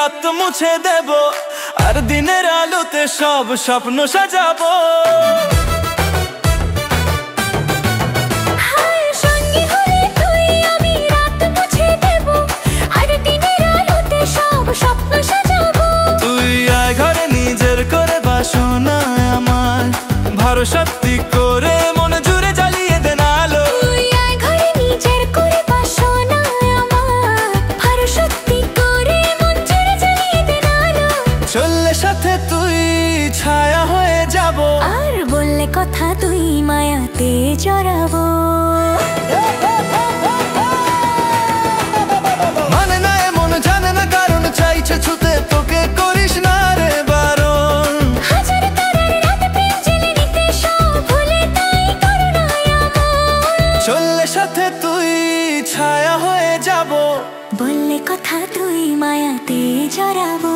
রাত মুছে দেব, আর দিনের আলোতে সব স্বপ্ন সাজাবো। তুই আয় ঘরে নিজের করে বাসনা আমার, ভরসা করে মন জুড়ে জ্বালিয়ে দেন আলো। তুই আয় ঘরে নিজের করে বাসনা আমার, ভরসা করে মন জুড়ে জ্বালিয়ে দেন আলো। চললে সাথে তুই ছায়া হয়ে যাব, আর বললে কথা তুই মায়াতে জড়াবো। মানে না এমন জানে না কারণ, চাইছে ছুতে তোকে করিস না রে বারণ। হাজার তারার রাতে প্রেম জেলে নিতে সব ভুলে তাই করুণায় আমার। চললে সাথে তুই ছায়া হয়ে যাব, বললে কথা তুই মায়াতে জড়াবো।